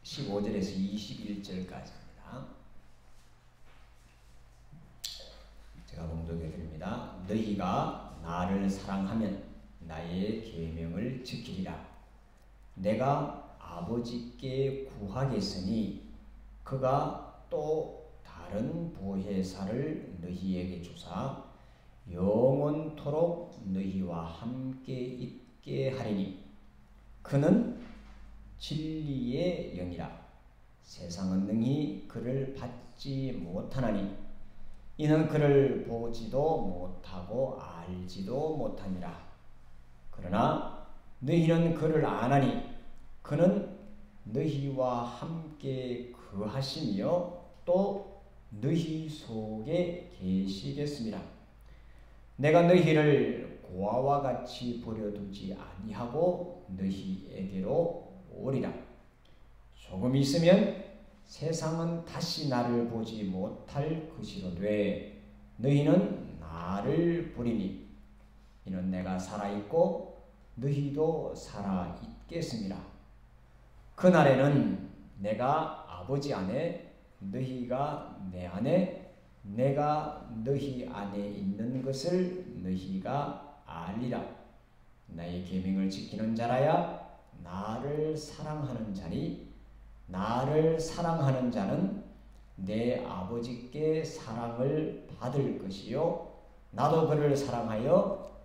15절에서 21절까지입니다. 제가 봉독해 드립니다. 너희가 나를 사랑하면 나의 계명을 지키리라. 내가 아버지께 구하겠으니 그가 또 다른 보혜사를 너희에게 주사 영원토록 너희와 함께 있게 하리니 그는 진리의 영이라. 세상은 능히 그를 받지 못하나니 이는 그를 보지도 못하고 알지도 못하니라. 그러나 너희는 그를 아나니 그는 너희와 함께 거하시며 또 너희 속에 계시겠습니다. 내가 너희를 고아와 같이 버려두지 아니하고 너희에게로 오리라. 조금 있으면 세상은 다시 나를 보지 못할 것이로되 너희는 나를 보리니 이는 내가 살아있고 너희도 살아있겠습니다. 그날에는 내가 아버지 안에 너희가 내 안에 내가 너희 안에 있는 것을 너희가 알리라. 나의 계명을 지키는 자라야 나를 사랑하는 자니 나를 사랑하는 자는 내 아버지께 사랑을 받을 것이요 나도 그를 사랑하여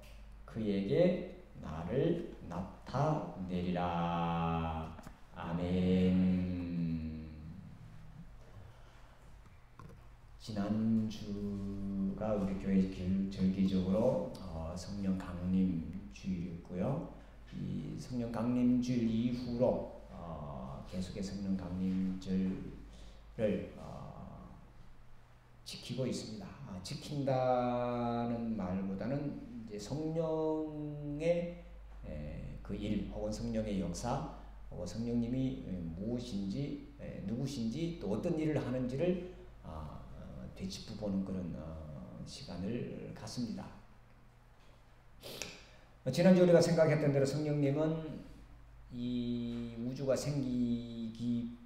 그에게 나를 나타내리라. 아멘. 지난주가 우리 교회 절기적으로 성령 강림 주일이었고요. 이 성령 강림 주일 이후로 계속해서 성령 강림절을 지키고 있습니다. 지킨다는 말보다는 이제 성령의 그 일 혹은 성령의 역사 혹은 성령님이 무엇인지 누구신지 또 어떤 일을 하는지를 되짚어보는 그런 시간을 갖습니다. 지난주 우리가 생각했던 대로 성령님은 이 우주가 생길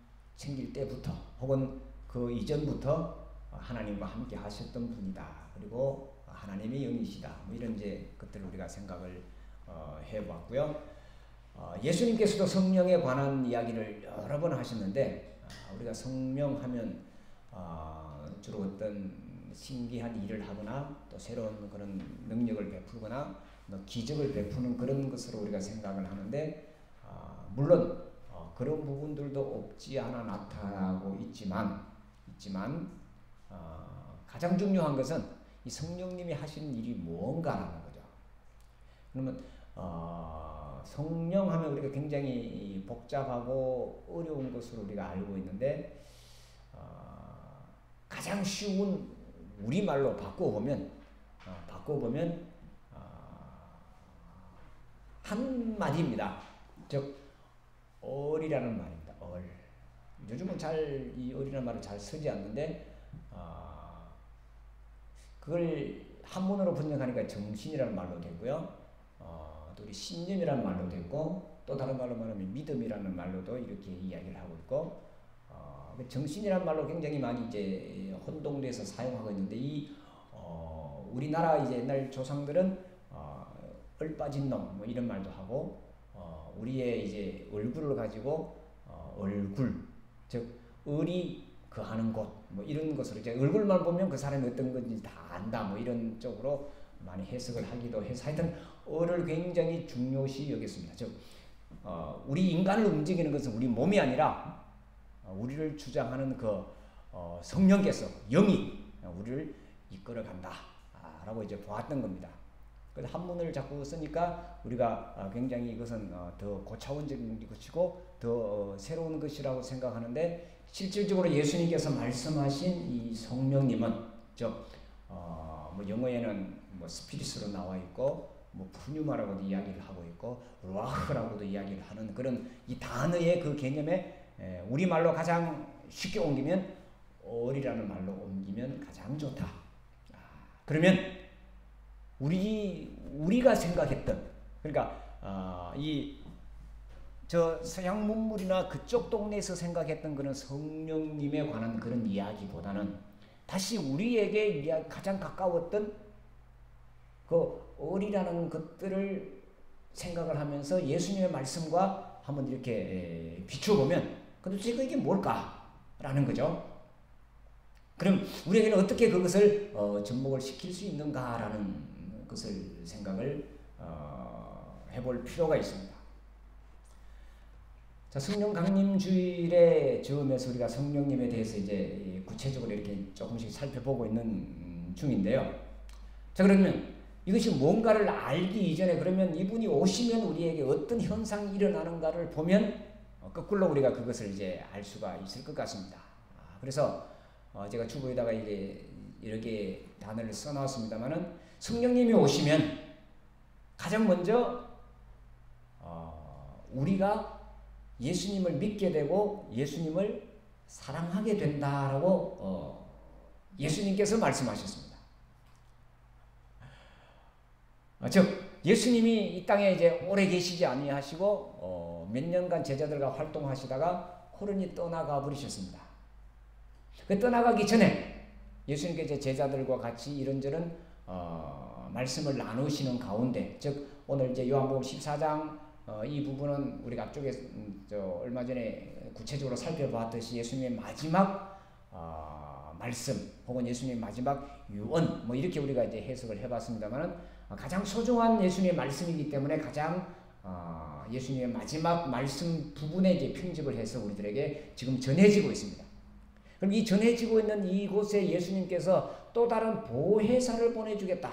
때부터 혹은 그 이전부터 하나님과 함께 하셨던 분이다. 그리고 하나님의 영이시다. 뭐 이런 이제 것들을 우리가 생각을 해봤고요. 예수님께서도 성령에 관한 이야기를 여러 번 하셨는데 우리가 성령하면 주로 어떤 신기한 일을 하거나 또 새로운 그런 능력을 베풀거나 기적을 베푸는 그런 것으로 우리가 생각을 하는데 물론 그런 부분들도 없지 않아 나타나고 있지만 가장 중요한 것은 이 성령님이 하시는 일이 뭔가라는 거죠. 그러면 성령하면 우리가 굉장히 복잡하고 어려운 것으로 우리가 알고 있는데 가장 쉬운 우리말로 바꿔보면 한 마디입니다. 즉 얼이라는 말입니다. 얼. 요즘은 잘 이 얼이라는 말을 잘 쓰지 않는데 그걸 한문으로 번역하니까 정신이라는 말로 됐고요. 또 우리 신념이라는 말로 됐고 또 다른 말로 말하면 믿음이라는 말로도 이렇게 이야기를 하고 있고 정신이라는 말로 굉장히 많이 이제 혼동돼서 사용하고 있는데 우리나라 이제 옛날 조상들은 얼빠진 놈 뭐 이런 말도 하고 우리의 이제 얼굴을 가지고 얼굴 즉 을이 거하는 곳 뭐 이런 것으로 이제 얼굴만 보면 그 사람이 어떤 건지 다 안다 뭐 이런 쪽으로 많이 해석을 하기도 해서 하여튼 을을 굉장히 중요시 여겼습니다. 즉 우리 인간을 움직이는 것은 우리 몸이 아니라 우리를 주장하는 그 성령께서 영이 우리를 이끌어간다 라고 이제 보았던 겁니다. 그래서 한문을 자꾸 쓰니까 우리가 굉장히 이것은 더 고차원적인 것이고 더 새로운 것이라고 생각하는데 실질적으로 예수님께서 말씀하신 이 성령님은 즉 뭐 영어에는 뭐 스피릿으로 나와 있고 뭐 푸뉴마라고도 이야기를 하고 있고 루아흐라고도 이야기를 하는 그런 이 단어의 그 개념에 우리말로 가장 쉽게 옮기면 얼이라는 말로 옮기면 가장 좋다. 그러면 우리가 생각했던 그러니까 이 저 서양 문물이나 그쪽 동네에서 생각했던 그런 성령님에 관한 그런 이야기보다는 다시 우리에게 가장 가까웠던 그 을이라는 것들을 생각을 하면서 예수님의 말씀과 한번 이렇게 비춰보면 도대체 이게 뭘까라는 거죠. 그럼 우리에게는 어떻게 그것을 접목을 시킬 수 있는가라는 것을 생각을 해볼 필요가 있습니다. 자, 성령 강림 주일에 즈음에서 우리가 성령님에 대해서 이제 구체적으로 이렇게 조금씩 살펴보고 있는 중인데요. 자, 그러면 이것이 뭔가를 알기 이전에 그러면 이분이 오시면 우리에게 어떤 현상이 일어나는가를 보면 거꾸로 우리가 그것을 이제 알 수가 있을 것 같습니다. 그래서 제가 주보에다가 이제 이렇게 단어를 써놨습니다만은 성령님이 오시면 가장 먼저 우리가 예수님을 믿게 되고 예수님을 사랑하게 된다라고 예수님께서 말씀하셨습니다. 즉 예수님이 이 땅에 이제 오래 계시지 아니하시고 몇 년간 제자들과 활동하시다가 홀연히 떠나가 버리셨습니다. 그 떠나가기 전에 예수님께서 제자들과 같이 이런저런 말씀을 나누시는 가운데, 즉 오늘 이제 요한복음 14장 이 부분은 우리가 앞쪽에 얼마 전에 구체적으로 살펴봤듯이 예수님의 마지막 말씀 혹은 예수님의 마지막 유언 뭐 이렇게 우리가 이제 해석을 해봤습니다만은 가장 소중한 예수님의 말씀이기 때문에 가장 예수님의 마지막 말씀 부분에 이제 편집을 해서 우리들에게 지금 전해지고 있습니다. 그럼 이 전해지고 있는 이곳에 예수님께서 또 다른 보혜사를 보내주겠다.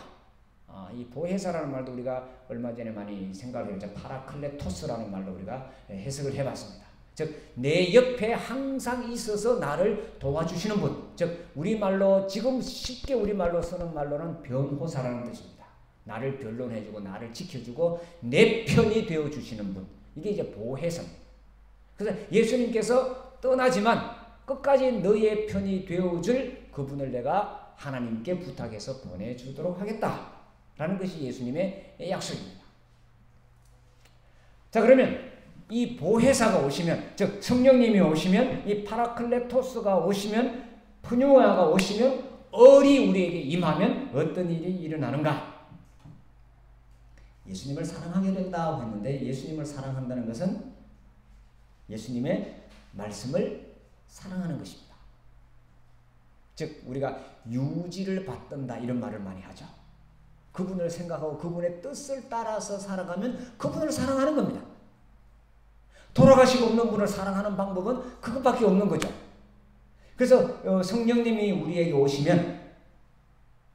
이 보혜사라는 말도 우리가 얼마 전에 많이 생각을 했죠. 파라클레토스라는 말로 우리가 해석을 해봤습니다. 즉 내 옆에 항상 있어서 나를 도와주시는 분, 즉 우리말로 지금 쉽게 우리말로 쓰는 말로는 변호사라는 뜻입니다. 나를 변론해주고 나를 지켜주고 내 편이 되어주시는 분, 이게 이제 보혜사입니다. 그래서 예수님께서 떠나지만 끝까지 너의 편이 되어줄 그분을 내가 하나님께 부탁해서 보내주도록 하겠다 라는 것이 예수님의 약속입니다. 자, 그러면 이 보혜사가 오시면, 즉 성령님이 오시면, 이 파라클레토스가 오시면, 푸뉴아가 오시면, 을이 우리에게 임하면 어떤 일이 일어나는가? 예수님을 사랑하게 된다고 했는데 예수님을 사랑한다는 것은 예수님의 말씀을 사랑하는 것입니다. 즉 우리가 유지를 받든다 이런 말을 많이 하죠. 그분을 생각하고 그분의 뜻을 따라서 살아가면 그분을 사랑하는 겁니다. 돌아가시고 없는 분을 사랑하는 방법은 그것밖에 없는 거죠. 그래서 성령님이 우리에게 오시면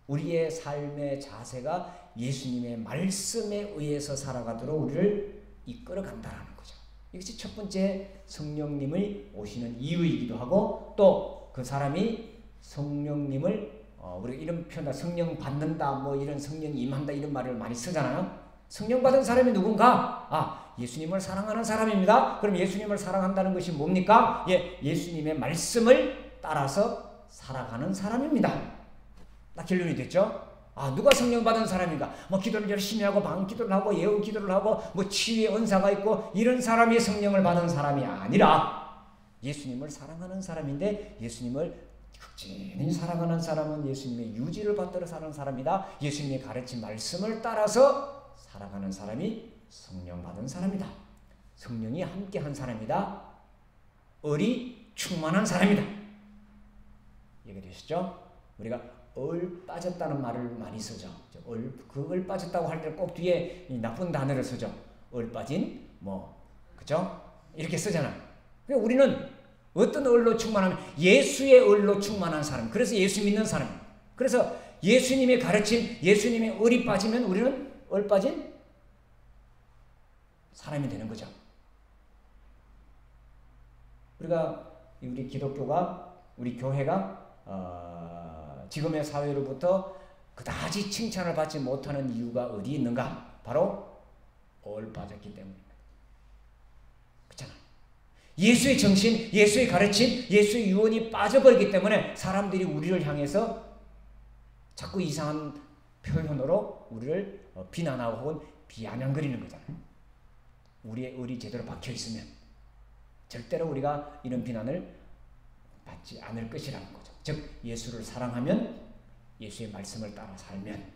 우리의 삶의 자세가 예수님의 말씀에 의해서 살아가도록 우리를 이끌어 간다는 거죠. 이것이 첫 번째 성령님이 오시는 이유이기도 하고, 또 그 사람이 성령님을 우리가 이런 표현, 성령 받는다, 뭐 이런 성령 임한다 이런 말을 많이 쓰잖아요. 성령 받은 사람이 누군가? 예수님을 사랑하는 사람입니다. 그럼 예수님을 사랑한다는 것이 뭡니까? 예수님의 말씀을 따라서 살아가는 사람입니다. 딱 결론이 됐죠? 누가 성령 받은 사람인가? 뭐 기도를 열심히 하고 방기도를 하고 예언 기도를 하고 뭐 치유의 은사가 있고 이런 사람이 성령을 받은 사람이 아니라 예수님을 사랑하는 사람인데, 예수님을 극진히 사랑하는 사람은 예수님의 유지를 받들어 사는 사람이다. 예수님이 가르친 말씀을 따라서 살아가는 사람이 성령 받은 사람이다. 성령이 함께한 사람이다. 을이 충만한 사람이다. 이해되시죠? 우리가 을 빠졌다는 말을 많이 쓰죠. 그 을 빠졌다고 할 때 꼭 뒤에 나쁜 단어를 쓰죠. 을 빠진 그죠? 이렇게 쓰잖아요. 우리는 어떤 을로 충만하면 예수의 을로 충만한 사람. 그래서 예수 믿는 사람. 그래서 예수님의 가르침, 예수님의 을이 빠지면 우리는 을 빠진 사람이 되는 거죠. 우리 기독교가, 우리 교회가 지금의 사회로부터 그다지 칭찬을 받지 못하는 이유가 어디 있는가? 바로 을 빠졌기 때문입니다. 그렇잖아요. 예수의 정신, 예수의 가르침, 예수의 유언이 빠져버리기 때문에 사람들이 우리를 향해서 자꾸 이상한 표현으로 우리를 비난하고 혹은 비아냥거리는 거잖아요. 우리의 의리 제대로 박혀 있으면 절대로 우리가 이런 비난을 받지 않을 것이라는 거죠. 즉 예수를 사랑하면, 예수의 말씀을 따라 살면.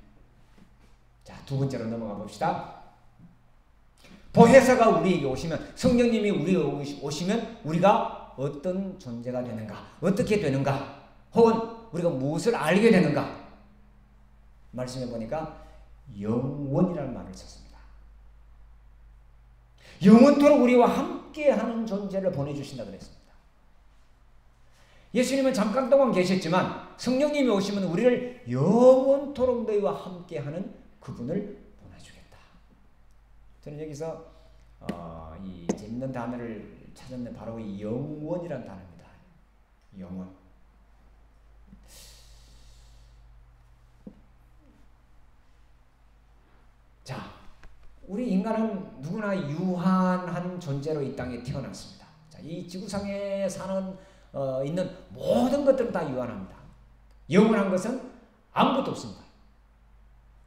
자, 두 번째로 넘어가 봅시다. 보혜사가 우리에게 오시면, 성령님이 우리에게 오시면 우리가 어떤 존재가 되는가, 어떻게 되는가, 혹은 우리가 무엇을 알게 되는가. 말씀해 보니까 영원이라는 말을 썼습니다. 영원토록 우리와 함께하는 존재를 보내주신다 그랬습니다. 예수님은 잠깐 동안 계셨지만 성령님이 오시면 우리를 영원토록 너희와 함께하는 그분을 보내주겠다. 저는 여기서 이 재밌는 단어를 찾았는데 바로 이 영원이라는 단어입니다. 영원. 자, 우리 인간은 누구나 유한한 존재로 이 땅에 태어났습니다. 자, 이 지구상에 있는 모든 것들은 다 유한합니다. 영원한 것은 아무것도 없습니다.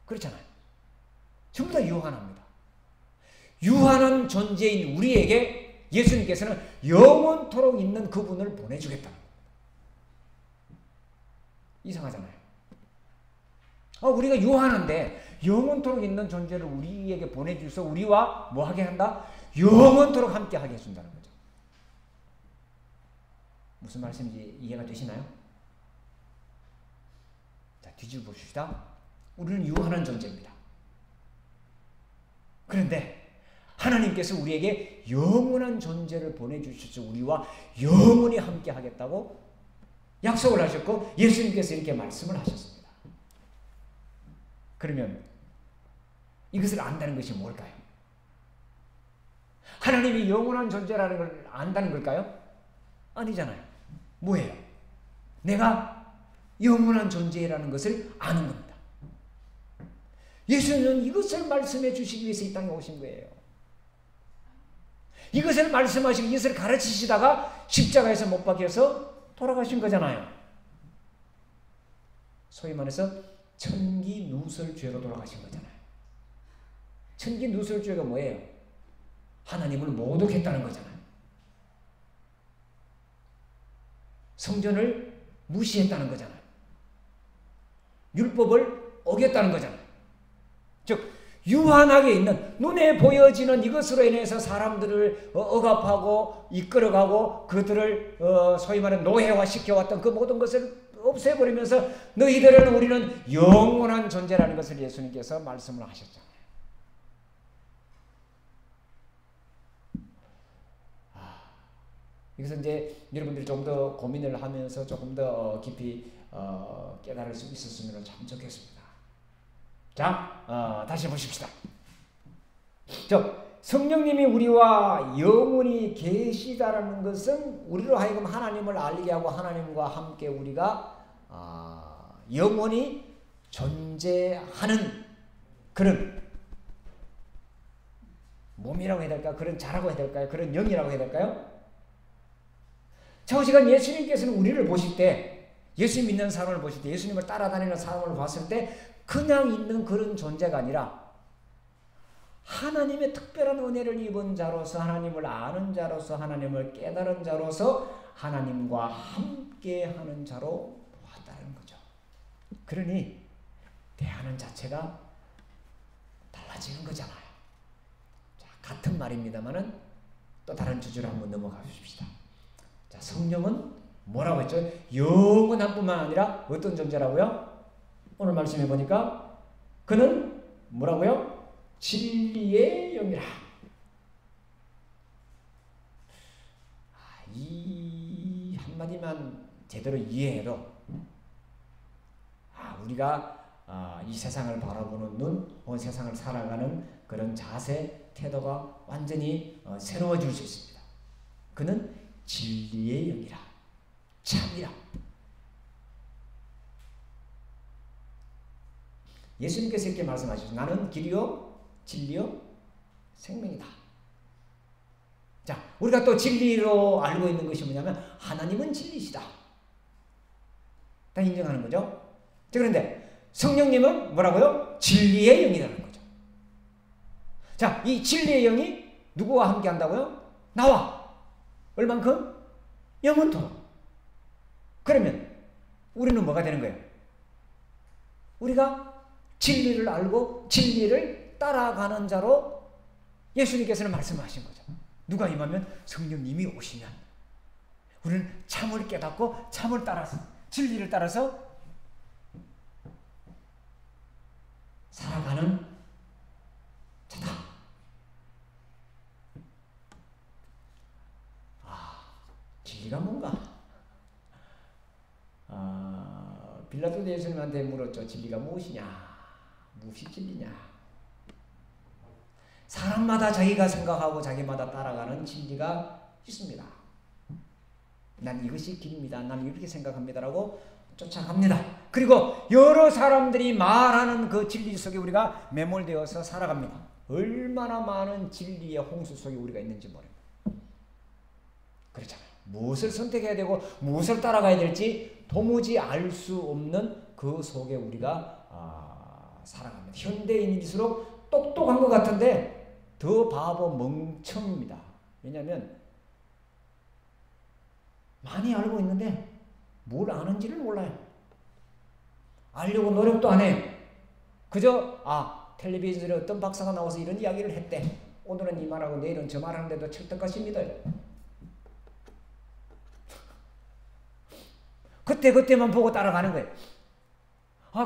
그렇잖아요. 전부 다 유한합니다. 유한한 존재인 우리에게 예수님께서는 영원토록 있는 그분을 보내주겠다. 이상하잖아요. 우리가 유한한데 영원토록 있는 존재를 우리에게 보내주셔서 우리와 뭐 하게 한다? 영원토록 함께 하게 해준다는 거죠. 무슨 말씀인지 이해가 되시나요? 자, 뒤집어 봅시다. 우리는 유한한 존재입니다. 그런데 하나님께서 우리에게 영원한 존재를 보내주셔서 우리와 영원히 함께 하겠다고 약속을 하셨고 예수님께서 이렇게 말씀을 하셨습니다. 그러면 이것을 안다는 것이 뭘까요? 하나님이 영원한 존재라는 걸 안다는 걸까요? 아니잖아요. 뭐예요? 내가 영원한 존재라는 것을 아는 겁니다. 예수님은 이것을 말씀해 주시기 위해서 이 땅에 오신 거예요. 이것을 말씀하시고 이것을 가르치시다가 십자가에서 못 박혀서 돌아가신 거잖아요. 소위 말해서 천기누설죄로 돌아가신 거잖아요. 천기누설죄가 뭐예요? 하나님을 모독했다는 거잖아요. 성전을 무시했다는 거잖아요. 율법을 어겼다는 거잖아요. 즉 유한하게 있는 눈에 보여지는 이것으로 인해서 사람들을 억압하고 이끌어가고 그들을 소위 말하는 노예화시켜왔던 그 모든 것을 없애버리면서 너희들은 우리는 영원한 존재라는 것을 예수님께서 말씀을 하셨잖아요. 이것은 이제 여러분들이 좀 더 고민을 하면서 조금 더 깊이 깨달을 수 있었으면 참 좋겠습니다. 자, 다시 보십시다. 성령님이 우리와 영원히 계시다라는 것은 우리로 하여금 하나님을 알게 하고 하나님과 함께 우리가 영원히 존재하는 그런 몸이라고 해야 될까요? 그런 자라고 해야 될까요? 그런 영이라고 해야 될까요? 저시간 예수님께서는 우리를 보실 때, 예수님 믿는 사람을 보실 때, 예수님을 따라다니는 사람을 봤을 때 그냥 있는 그런 존재가 아니라 하나님의 특별한 은혜를 입은 자로서, 하나님을 아는 자로서, 하나님을 깨달은 자로서 하나님과 함께하는 자로 보았다는 거죠. 그러니 대하는 자체가 달라지는 거잖아요. 자, 같은 말입니다만은 또 다른 주제로 한번 넘어가 봅시다. 자, 성령은 뭐라고 했죠? 영원한 뿐만 아니라 어떤 존재라고요? 오늘 말씀해 보니까 그는 뭐라고요? 진리의 영이라. 이 한마디만 제대로 이해해도 우리가 이 세상을 바라보는 눈, 혹은 세상을 살아가는 그런 자세, 태도가 완전히 새로워질 수 있습니다. 그는 진리의 영이라. 참이라. 예수님께서 이렇게 말씀하셨죠. 나는 길이요 진리요 생명이다. 자, 우리가 또 진리로 알고 있는 것이 뭐냐면 하나님은 진리시다. 다 인정하는 거죠. 자, 그런데 성령님은 뭐라고요? 진리의 영이라는 거죠. 자, 이 진리의 영이 누구와 함께 한다고요? 나와. 얼만큼? 영원토록. 그러면 우리는 뭐가 되는 거예요? 우리가 진리를 알고 진리를 따라가는 자로 예수님께서는 말씀하신 거죠. 누가 임하면? 성령님이 오시면 우리는 참을 깨닫고 참을 따라서 진리를 따라서 살아가는 자다. 진리가 뭔가? 빌라도도 예수님한테 물었죠. 진리가 무엇이냐? 무엇이 진리냐? 사람마다 자기가 생각하고 자기마다 따라가는 진리가 있습니다. 난 이것이 길입니다. 난 이렇게 생각합니다라고 쫓아갑니다. 그리고 여러 사람들이 말하는 그 진리 속에 우리가 매몰되어서 살아갑니다. 얼마나 많은 진리의 홍수 속에 우리가 있는지 모릅니다. 그렇잖아요. 무엇을 선택해야 되고 무엇을 따라가야 될지 도무지 알 수 없는 그 속에 우리가 살아갑니다. 현대인일수록 똑똑한 것 같은데 더 바보 멍청입니다. 왜냐하면 많이 알고 있는데 뭘 아는지를 몰라요. 알려고 노력도 안 해요. 그저 텔레비전에 어떤 박사가 나와서 이런 이야기를 했대. 오늘은 이 말하고 내일은 저 말하는데도 철떡같이 믿어요. 그때만 보고 따라가는 거예요.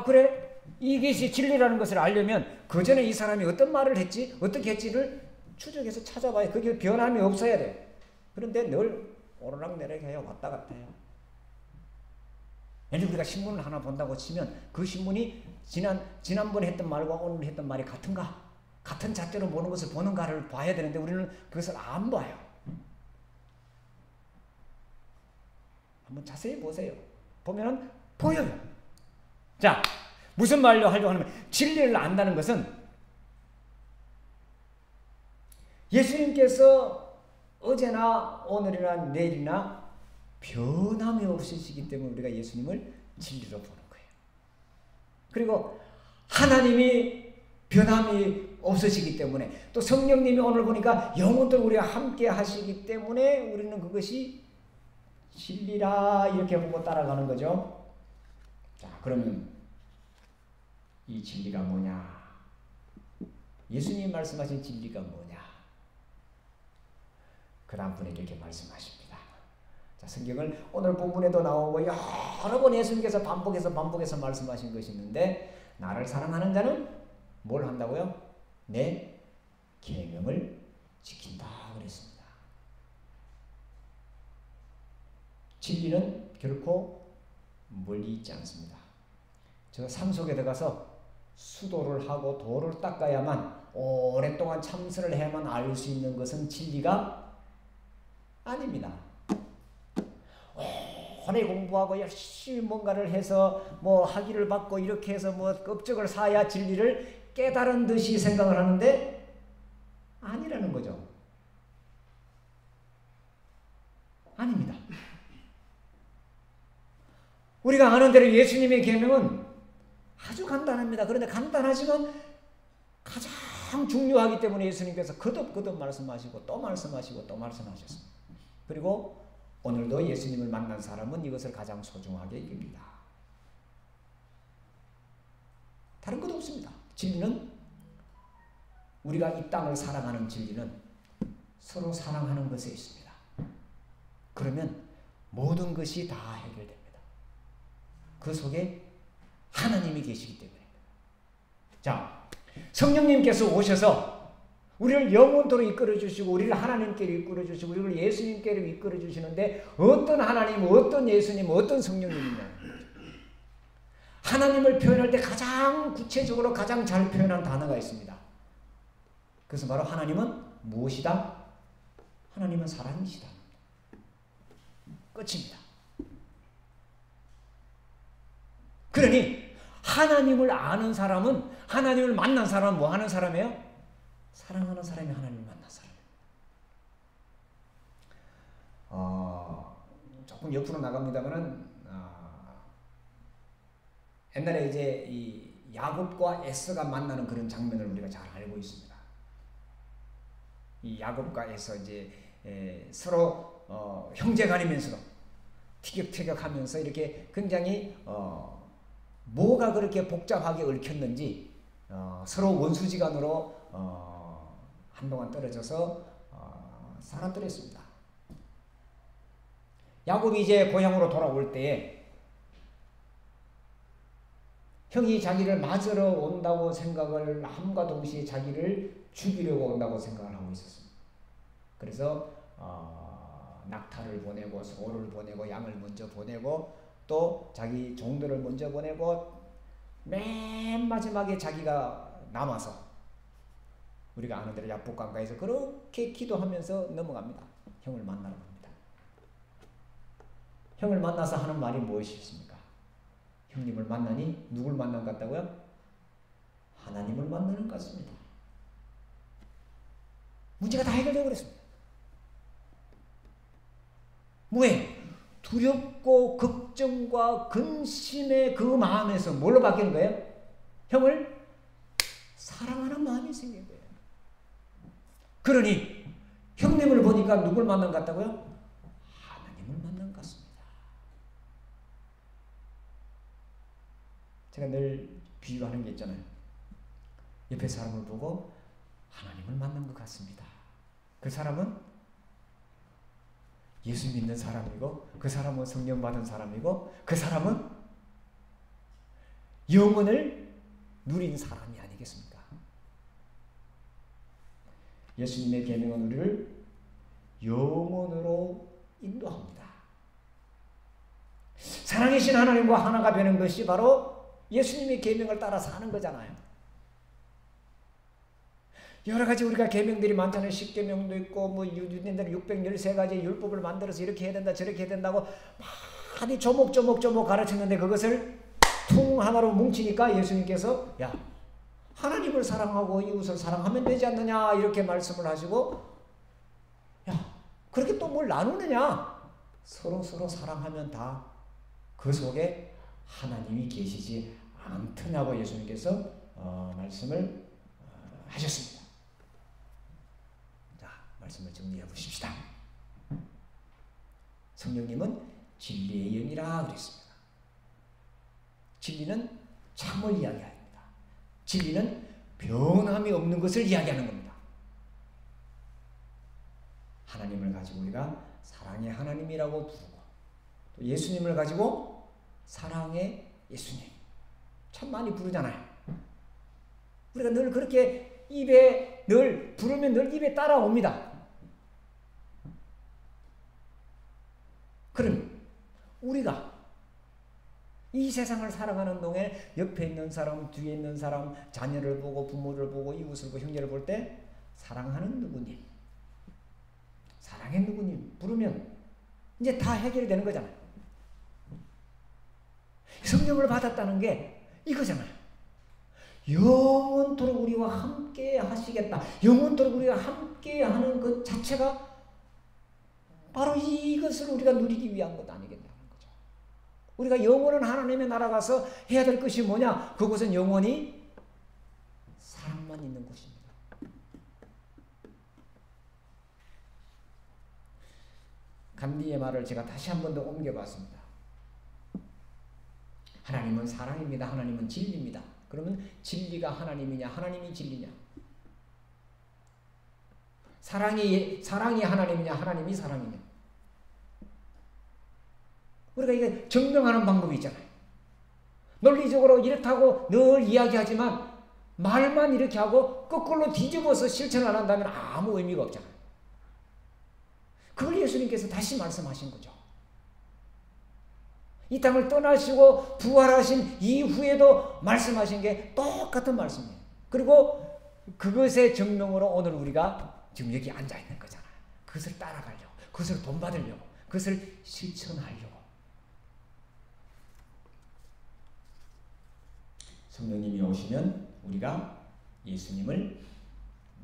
그래? 이것이 진리라는 것을 알려면 그 전에 이 사람이 어떤 말을 했지? 어떻게 했지를 추적해서 찾아봐야 그게 변함이 없어야 돼. 그런데 늘 오르락내리락 해요. 왔다 갔다 해요. 예를 들어 우리가 신문을 하나 본다고 치면 그 신문이 지난번에 했던 말과 오늘 했던 말이 같은가? 같은 잣대로 보는 것을 보는가를 봐야 되는데 우리는 그것을 안 봐요. 한번 자세히 보세요. 보면은 보여요. 자, 무슨 말로 하려고 하냐면 진리를 안다는 것은 예수님께서 어제나 오늘이나 내일이나 변함이 없으시기 때문에 우리가 예수님을 진리로 보는 거예요. 그리고 하나님이 변함이 없으시기 때문에 또 성령님이 오늘 보니까 영원토록 우리와 함께 하시기 때문에 우리는 그것이 진리라 이렇게 보고 따라가는 거죠. 자, 그러면 이 진리가 뭐냐? 예수님이 말씀하신 진리가 뭐냐? 그 다음 분에 이렇게 말씀하십니다. 자, 성경을 오늘 본문에도 나오고 여러 번 예수님께서 반복해서 말씀하신 것이 있는데 나를 사랑하는 자는 뭘 한다고요? 내 계명을 지킨다 그랬습니다. 진리는 결코 멀리 있지 않습니다. 저 산속에 들어가서 수도를 하고 돌을 닦아야만 오랫동안 참선을 해야만 알 수 있는 것은 진리가 아닙니다. 오래 공부하고 열심히 뭔가를 해서 학위를 받고 이렇게 해서 업적을 쌓아야 진리를 깨달은 듯이 생각을 하는데 아니라는 거죠. 아닙니다. 우리가 아는 대로 예수님의 계명은 아주 간단합니다. 그런데 간단하지만 가장 중요하기 때문에 예수님께서 거듭 말씀하시고 또 말씀하시고 또 말씀하셨습니다. 그리고 오늘도 예수님을 만난 사람은 이것을 가장 소중하게 여깁니다. 다른 것 없습니다. 진리는 우리가 이 땅을 살아가는 진리는 서로 사랑하는 것에 있습니다. 그러면 모든 것이 다 해결됩니다. 그 속에 하나님이 계시기 때문입니다. 자, 성령님께서 오셔서 우리를 영원토록 이끌어 주시고 우리를 하나님께로 이끌어 주시고 우리를 예수님께로 이끌어 주시는데 어떤 하나님, 어떤 예수님, 어떤 성령님이냐. 하나님을 표현할 때 가장 구체적으로 가장 잘 표현한 단어가 있습니다. 그래서 바로 하나님은 무엇이다? 하나님은 사랑이시다. 끝입니다. 그러니 하나님을 아는 사람은 하나님을 만난 사람은 뭐 하는 사람이에요? 사랑하는 사람이 하나님을 만난 사람이에요. 조금 옆으로 나갑니다만은 옛날에 이제 이 야곱과 에서가 만나는 그런 장면을 우리가 잘 알고 있습니다. 이 야곱과 에서 이제 서로 형제간이면서도 티격태격하면서 이렇게 굉장히 뭐가 그렇게 복잡하게 얽혔는지 서로 원수지간으로 한동안 떨어져서 살았더랬습니다. 야곱이 이제 고향으로 돌아올 때에 형이 자기를 맞으러 온다고 생각을 함과 동시에 자기를 죽이려고 온다고 생각을 하고 있었습니다. 그래서 낙타를 보내고 소를 보내고 양을 먼저 보내고 또 자기 종들을 먼저 보내고 맨 마지막에 자기가 남아서 우리가 아는 대로 야복강가에서 그렇게 기도하면서 넘어갑니다. 형을 만나러 갑니다. 형을 만나서 하는 말이 무엇이었습니까? 형님을 만나니 누굴 만난 것 같다고요? 하나님을 만나는 것 같습니다. 문제가 다 해결되어 버렸습니다. 뭐에? 두렵고 걱정과 근심의 그 마음에서 뭘로 바뀌는 거예요? 형을 사랑하는 마음이 생긴 거예요. 그러니 형님을 보니까 누굴 만난 것 같다고요? 하나님을 만난 것 같습니다. 제가 늘 비유하는 게 있잖아요. 옆에 사람을 보고 하나님을 만난 것 같습니다. 그 사람은 예수 믿는 사람이고 그 사람은 성령 받은 사람이고 그 사람은 영원을 누린 사람이 아니겠습니까? 예수님의 계명은 우리를 영원으로 인도합니다. 사랑이신 하나님과 하나가 되는 것이 바로 예수님의 계명을 따라 사는 거잖아요. 여러 가지 우리가 계명들이 많잖아요. 10계명도 있고 뭐 유대인들은 613가지 율법을 만들어서 이렇게 해야 된다 저렇게 해야 된다고 많이 조목조목 가르쳤는데 그것을 퉁 하나로 뭉치니까 예수님께서 야 하나님을 사랑하고 이웃을 사랑하면 되지 않느냐 이렇게 말씀을 하시고 야 그렇게 또 뭘 나누느냐 서로 사랑하면 다 그 속에 하나님이 계시지 않더냐고 예수님께서 말씀을 하셨습니다. 자, 말씀을 정리해 보십시다. 성령님은 진리의 영이라 그랬습니다. 진리는 참을 이야기합니다. 진리는 변함이 없는 것을 이야기하는 겁니다. 하나님을 가지고 우리가 사랑의 하나님이라고 부르고 또 예수님을 가지고 사랑의 예수님 참 많이 부르잖아요. 우리가 늘 그렇게 입에 늘 부르면 늘 입에 따라옵니다. 그럼 우리가 이 세상을 살아가는 동안 옆에 있는 사람, 뒤에 있는 사람, 자녀를 보고 부모를 보고 이웃을 보고 형제를 볼 때 사랑하는 누구님, 사랑의 누구님 부르면 이제 다 해결되는 거잖아요. 성령을 받았다는 게 이거잖아요. 영원토록 우리와 함께 하시겠다. 영원토록 우리가 함께 하는 것 자체가 바로 이것을 우리가 누리기 위한 것 아니겠냐는 거죠. 우리가 영원한 하나님의 나라 가서 해야 될 것이 뭐냐? 그곳은 영원히 사랑만 있는 곳입니다. 간디의 말을 제가 다시 한 번 더 옮겨봤습니다. 하나님은 사랑입니다. 하나님은 진리입니다. 그러면 진리가 하나님이냐 하나님이 진리냐? 사랑이 하나님이냐 하나님이 사랑이냐? 우리가 이게 증명하는 방법이 있잖아요. 논리적으로 이렇다고 늘 이야기하지만 말만 이렇게 하고 거꾸로 뒤집어서 실천을 안 한다면 아무 의미가 없잖아요. 그걸 예수님께서 다시 말씀하신 거죠. 이 땅을 떠나시고 부활하신 이후에도 말씀하신 게 똑같은 말씀이에요. 그리고 그것의 증명으로 오늘 우리가 지금 여기 앉아 있는 거잖아요. 그것을 따라가려고, 그것을 본받으려고, 그것을 실천하려고. 성령님이 오시면 우리가 예수님을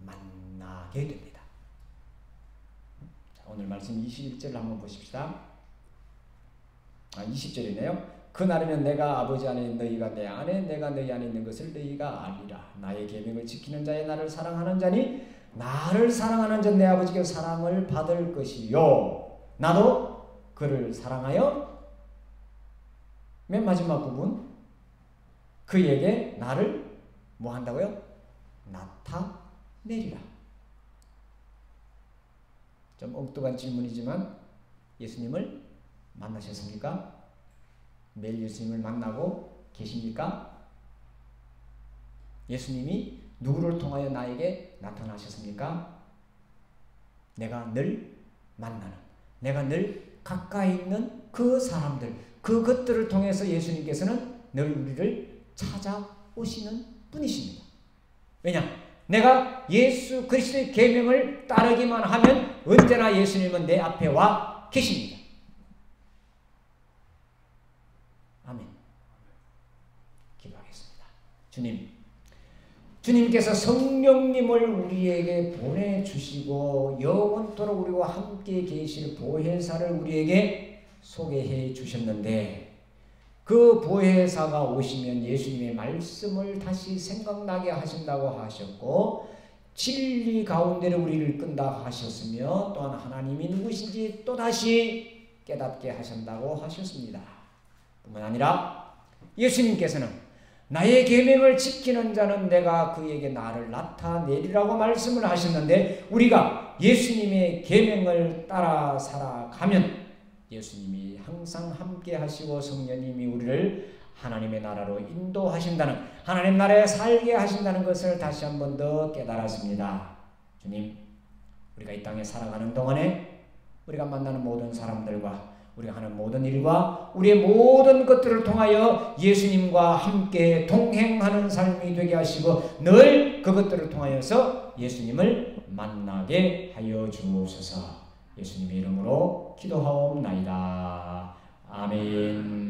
만나게 됩니다. 자, 오늘 말씀 21절 한번 보십시다. 20절이네요. 그날이면 내가 아버지 안에 너희가 내 안에 내가 너희 안에 있는 것을 너희가 알리라. 나의 계명을 지키는 자의 나를 사랑하는 자니 나를 사랑하는 자 내 아버지께 사랑을 받을 것이요 나도 그를 사랑하여 맨 마지막 부분 그에게 나를 뭐 한다고요? 나타내리라. 좀 엉뚱한 질문이지만 예수님을 만나셨습니까? 매일 예수님을 만나고 계십니까? 예수님이 누구를 통하여 나에게 나타나셨습니까? 내가 늘 만나는, 내가 늘 가까이 있는 그 사람들, 그것들을 통해서 예수님께서는 늘 우리를 찾아오시는 분이십니다. 왜냐? 내가 예수 그리스도의 계명을 따르기만 하면 언제나 예수님은 내 앞에 와 계십니다. 아멘. 기도하겠습니다. 주님께서 성령님을 우리에게 보내주시고 영원토록 우리와 함께 계실 보혜사를 우리에게 소개해 주셨는데 그 보혜사가 오시면 예수님의 말씀을 다시 생각나게 하신다고 하셨고 진리 가운데로 우리를 끈다 하셨으며 또한 하나님이 누구신지 또다시 깨닫게 하신다고 하셨습니다. 뿐만 아니라 예수님께서는 나의 계명을 지키는 자는 내가 그에게 나를 나타내리라고 말씀을 하셨는데 우리가 예수님의 계명을 따라 살아가면 예수님이 항상 함께 하시고 성령님이 우리를 하나님의 나라로 인도하신다는, 하나님 나라에 살게 하신다는 것을 다시 한 번 더 깨달았습니다. 주님, 우리가 이 땅에 살아가는 동안에 우리가 만나는 모든 사람들과 우리가 하는 모든 일과 우리의 모든 것들을 통하여 예수님과 함께 동행하는 삶이 되게 하시고 늘 그것들을 통하여서 예수님을 만나게 하여 주옵소서. 예수님의 이름으로 기도하옵나이다. 아멘.